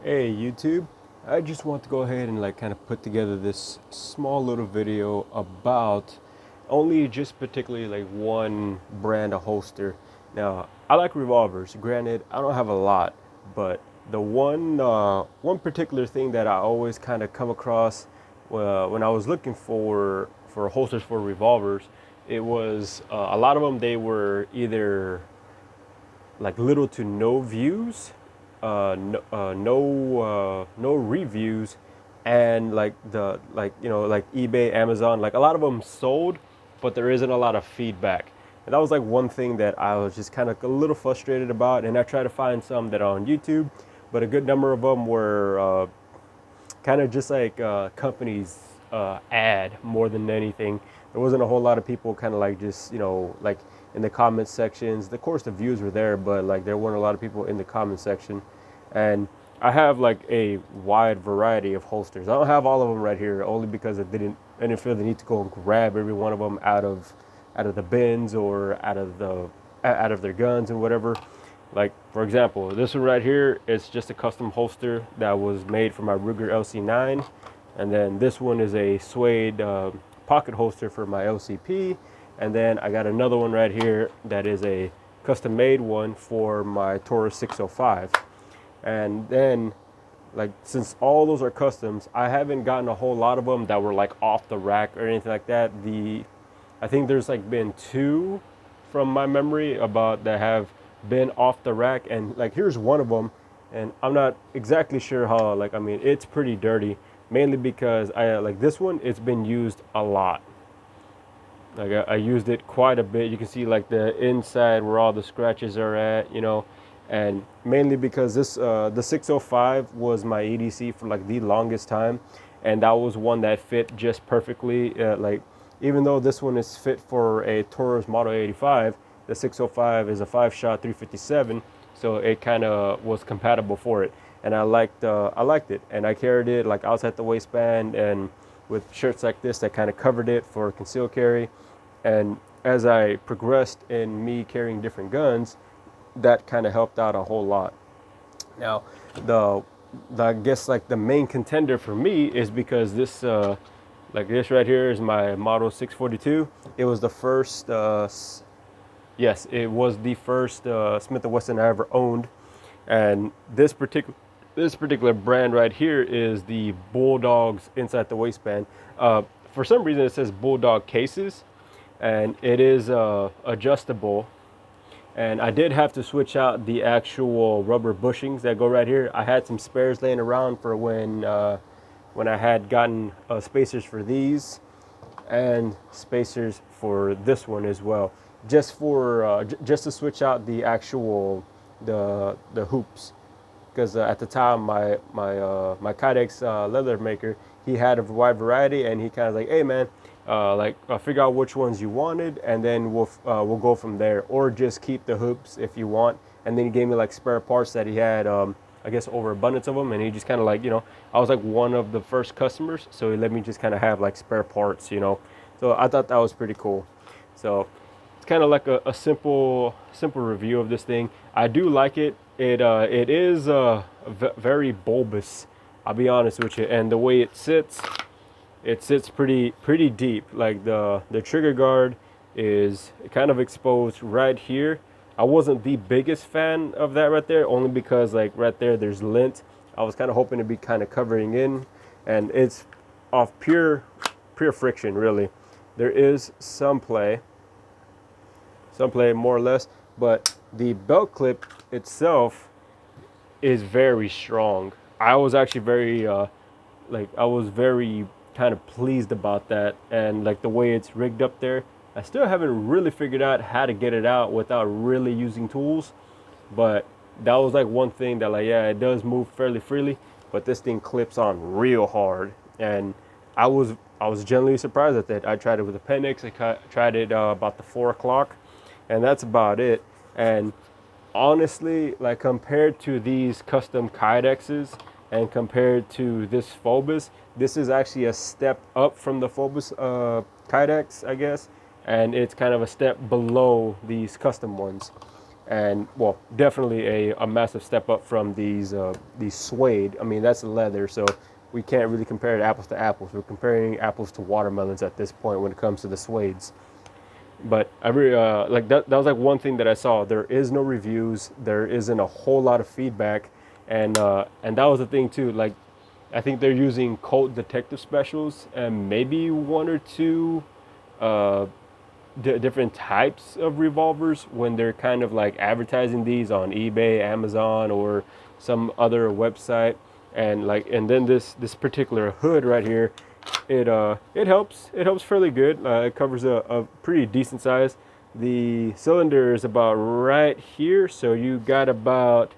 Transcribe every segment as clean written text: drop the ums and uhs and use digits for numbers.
Hey YouTube, I just want to go ahead and kind of put together this small little video about only just particularly one brand of holster. Now, I like revolvers. Granted, I don't have a lot, but the one particular thing that I always kind of come across when I was looking for holsters for revolvers, it was a lot of them. They were either little to no views, no reviews, and like eBay, Amazon, like a lot of them sold, but there isn't a lot of feedback. And that was like one thing that I was just kind of a little frustrated about. And I tried to find some that are on YouTube, but a good number of them were kind of just like companies ad more than anything. There wasn't a whole lot of people kind of like just like in the comment sections. Of course, the views were there, but like there weren't a lot of people in the comment section. And I have like a wide variety of holsters. I don't have all of them right here, only because I didn't feel the need to go and grab every one of them out of the bins or out of their guns and whatever. Like, for example, this one right here is just a custom holster that was made for my Ruger LC9. And then this one is a suede pocket holster for my LCP. And then I got another one right here that is a custom made one for my Taurus 605. And then, like, since all those are customs, I haven't gotten a whole lot of them that were like off the rack or anything like that. I think there's like been two from my memory about that have been off the rack, and like here's one of them, and I'm not exactly sure how, like, I mean, it's pretty dirty, mainly because I like this one, it's been used a lot. Like I used it quite a bit. You can see like the inside where all the scratches are at, and mainly because this the 605 was my EDC for like the longest time, and that was one that fit just perfectly. Like, even though this one is fit for a Taurus Model 85, the 605 is a 5-shot 357, so it kind of was compatible for it, and I liked it, and I carried it like outside the waistband and with shirts like this that kind of covered it for concealed carry. And as I progressed in me carrying different guns, that kind of helped out a whole lot. Now, the, I guess like the main contender for me is because this like this right here is my Model 642. It was the first yes, it was the first Smith & Wesson I ever owned, and this particular brand right here is the Bulldog's inside the waistband. For some reason, it says Bulldog cases, and it is adjustable. And I did have to switch out the actual rubber bushings that go right here. I had some spares laying around for when I had gotten spacers for these and spacers for this one as well, just for just to switch out the actual the hoops, because at the time my Kydex leather maker, he had a wide variety, and he kind of like, hey man, figure out which ones you wanted, and then we'll go from there, or just keep the hoops if you want. And then he gave me like spare parts that he had, I guess, overabundance of them, and he just kind of like, I was like one of the first customers, so he let me just kind of have like spare parts. So I thought that was pretty cool. So it's kind of like a simple review of this thing. I do like it. It is very bulbous, I'll be honest with you, and the way it sits pretty deep. Like the trigger guard is kind of exposed right here. I wasn't the biggest fan of that right there, only because like right there's lint. I was kind of hoping to be kind of covering in, and it's off pure friction, really. There is some play more or less, but the belt clip itself is very strong. I was actually very I was very kind of pleased about that, and like the way it's rigged up there. I still haven't really figured out how to get it out without really using tools, but that was like one thing that, like, yeah, it does move fairly freely, but this thing clips on real hard, and I was genuinely surprised at that. I tried it with a Penix. I tried it about the 4 o'clock, and that's about it. And honestly, like, compared to these custom Kydexes and compared to this Phobos, this is actually a step up from the Phobos Kydex, I guess, and it's kind of a step below these custom ones. and well, definitely a massive step up from these suede. I mean, that's leather, so we can't really compare it apples to apples. We're comparing apples to watermelons at this point when it comes to the suedes. But I really like that. That was like one thing that I saw. There is no reviews. There isn't a whole lot of feedback, and that was the thing too. Like, I think they're using Colt Detective specials and maybe one or two uh, different types of revolvers when they're kind of like advertising these on eBay, Amazon, or some other website. And then this particular hood right here, it helps fairly good. It covers a pretty decent size. The cylinder is about right here, so you got about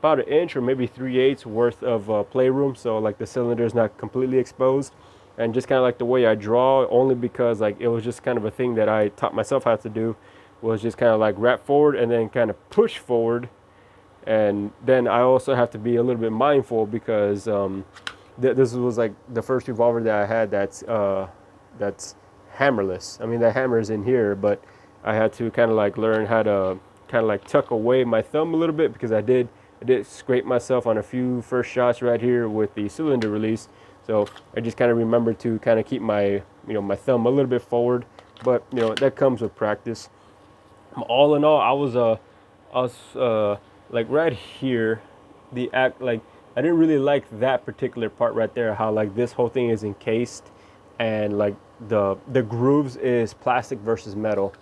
an inch or maybe 3/8 worth of playroom. So like the cylinder is not completely exposed, and just kind of like the way I draw, only because like it was just kind of a thing that I taught myself how to do, was just kind of like wrap forward and then kind of push forward. And then I also have to be a little bit mindful because this was like the first revolver that I had that's hammerless. I mean, the hammer is in here, but I had to kind of like learn how to kind of like tuck away my thumb a little bit, because I did scrape myself on a few first shots right here with the cylinder release. So I just kind of remembered to kind of keep my thumb a little bit forward, but that comes with practice. All in all, I was like right here, the act like I didn't really like that particular part right there, how like this whole thing is encased, and like the grooves is plastic versus metal.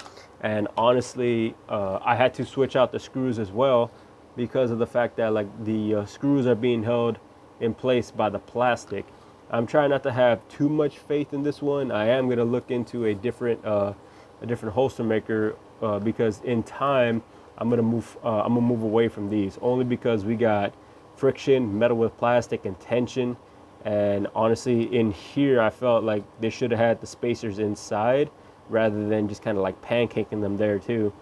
And honestly, I had to switch out the screws as well, because of the fact that like the screws are being held in place by the plastic. I'm trying not to have too much faith in this one. I am going to look into a different holster maker, because in time I'm gonna move away from these, only because we got friction, metal with plastic, and tension. And honestly, in here I felt like they should have had the spacers inside rather than just kind of like pancaking them there too,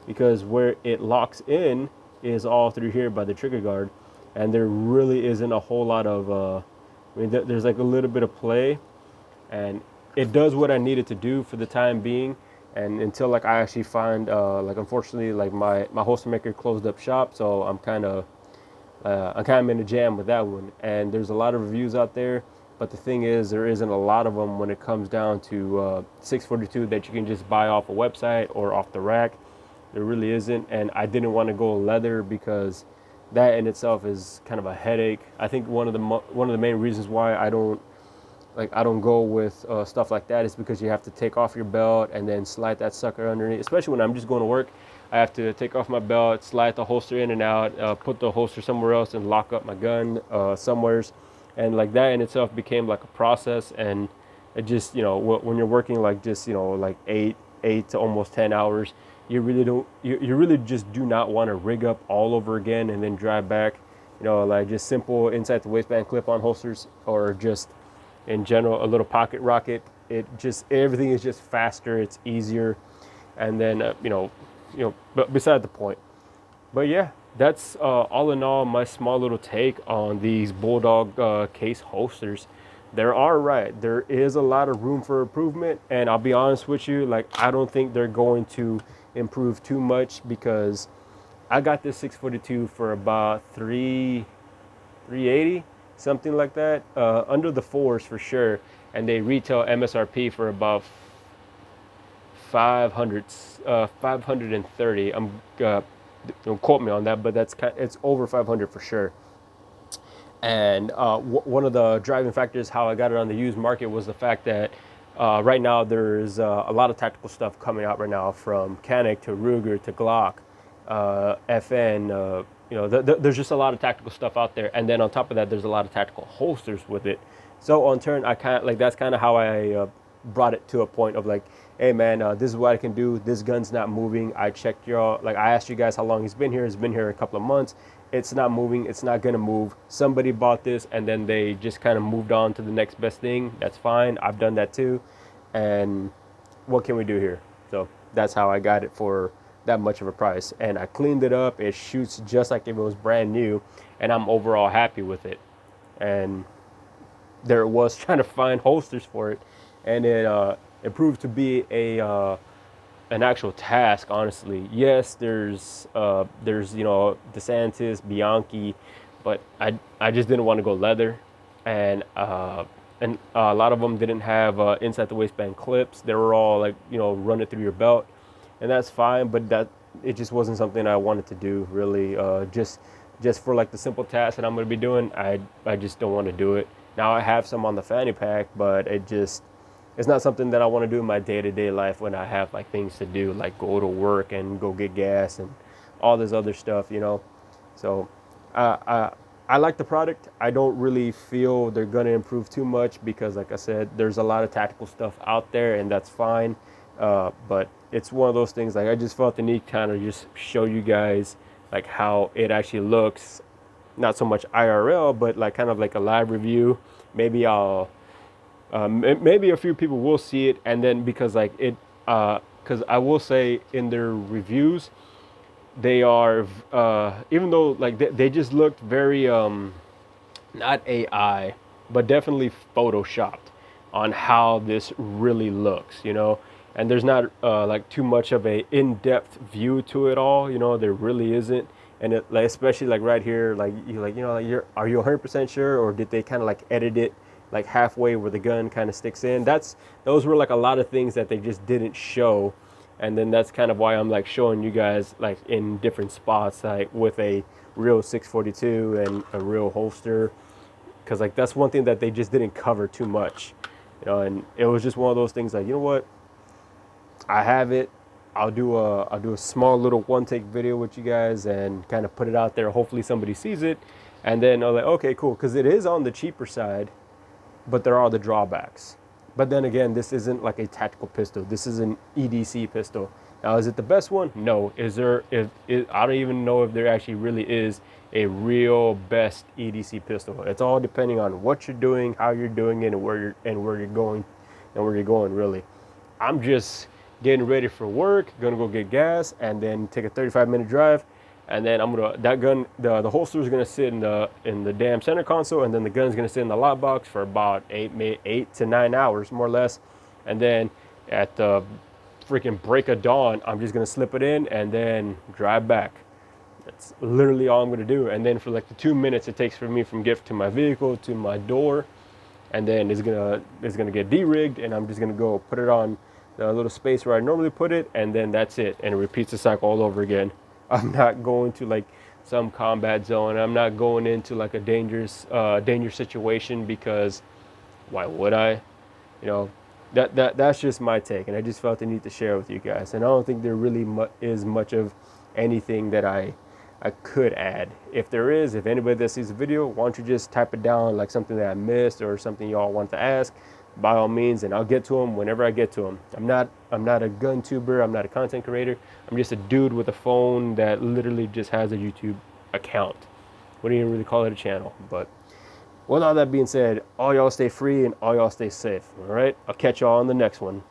because where it locks in is all through here by the trigger guard, and there really isn't a whole lot of there's like a little bit of play, and it does what I needed to do for the time being. And until like I actually find like, unfortunately, like my holster maker closed up shop, so I'm kind of in a jam with that one. And there's a lot of reviews out there, but the thing is, there isn't a lot of them when it comes down to 642 that you can just buy off a website or off the rack. There really isn't, and I didn't want to go leather because that in itself is kind of a headache. I think one of the main reasons why I don't go with stuff like that is because you have to take off your belt and then slide that sucker underneath. Especially when I'm just going to work, I have to take off my belt, slide the holster in and out, put the holster somewhere else, and lock up my gun somewheres. And like that in itself became like a process. And it just, when you're working like just, like eight to almost 10 hours, you really just do not want to rig up all over again and then drive back. Like just simple inside the waistband clip-on holsters, or just in general a little pocket rocket. Everything is just faster, it's easier. And then but beside the point. But yeah, that's all in all my small little take on these Bulldog case holsters. There is a lot of room for improvement, and I'll be honest with you, like I don't think they're going to improve too much, because I got this 642 for about 380, something like that, under the fours for sure, and they retail MSRP for about 530. Don't quote me on that, but it's over 500 for sure. And one of the driving factors how I got it on the used market was the fact that right now there's a lot of tactical stuff coming out right now, from Canik to Ruger to Glock, FN. There's just a lot of tactical stuff out there, and then on top of that, there's a lot of tactical holsters with it. So on turn, I kind of like, that's kind of how I brought it to a point of like, hey man, this is what I can do. This gun's not moving. I checked y'all. Like I asked you guys how long he's been here. He's been here a couple of months. It's not moving. It's not gonna move. Somebody bought this and then they just kind of moved on to the next best thing. That's fine. I've done that too. And what can we do here? So that's how I got it for that much of a price. And I cleaned it up. It shoots just like if it was brand new, and I'm overall happy with it. And there it was trying to find holsters for it, and it proved to be a an actual task, honestly. Yes, there's DeSantis, Bianchi, but I just didn't want to go leather, and a lot of them didn't have inside the waistband clips. They were all like run it through your belt, and that's fine. But that it just wasn't something I wanted to do really. Just for like the simple task that I'm going to be doing, I just don't want to do it. Now I have some on the fanny pack, but it's not something that I want to do in my day-to-day life when I have like things to do, like go to work and go get gas and all this other stuff. So uh, I, I like the product. I don't really feel they're going to improve too much because, like I said, there's a lot of tactical stuff out there, and that's fine. But it's one of those things, like I just felt the need to kind of just show you guys like how it actually looks, not so much IRL, but like kind of like a live review. Maybe maybe a few people will see it, and then because like because I will say in their reviews, they are even though like they just looked very not AI, but definitely photoshopped on how this really looks. And there's not like too much of a in-depth view to it all. There really isn't. And it, like, especially like right here, like are you 100% sure, or did they kind of like edit it like halfway where the gun kind of sticks in? Those were like a lot of things that they just didn't show. And then that's kind of why I'm like showing you guys like in different spots, like with a real 642 and a real holster, because like that's one thing that they just didn't cover too much. And it was just one of those things like, you know what, I have it. I'll do a small little one take video with you guys and kind of put it out there. Hopefully somebody sees it, and then I'm like, okay, cool, because it is on the cheaper side, but there are the drawbacks. But then again, this isn't like a tactical pistol. This is an EDC pistol. Now, is it the best one? No. I don't even know if there actually really is a real best EDC pistol. It's all depending on what you're doing, how you're doing it, and where you're going really. I'm just getting ready for work, gonna go get gas, and then take a 35-minute drive, and then the holster is gonna sit in the damn center console, and then the gun's gonna sit in the lockbox for about 8 to 9 hours, more or less, and then at the freaking break of dawn, I'm just gonna slip it in and then drive back. That's literally all I'm gonna do. And then for like the 2 minutes it takes for me from get to my vehicle to my door, and then it's gonna get de-rigged, and I'm just gonna go put it on the little space where I normally put it, and then that's it, and it repeats the cycle all over again. I'm not going to like some combat zone. I'm not going into like a dangerous situation, because why would I? That's just my take, and I just felt the need to share with you guys. And I don't think there really is much of anything that I could add. If there is, if anybody that sees the video, why don't you just type it down, like something that I missed or something y'all want to ask, by all means, and I'll get to them whenever I get to them. I'm not a gun tuber. I'm not a content creator. I'm just a dude with a phone that literally just has a YouTube account. Wouldn't even really call it a channel. But with all that being said, all y'all stay free and all y'all stay safe. All right, I'll catch y'all on the next one.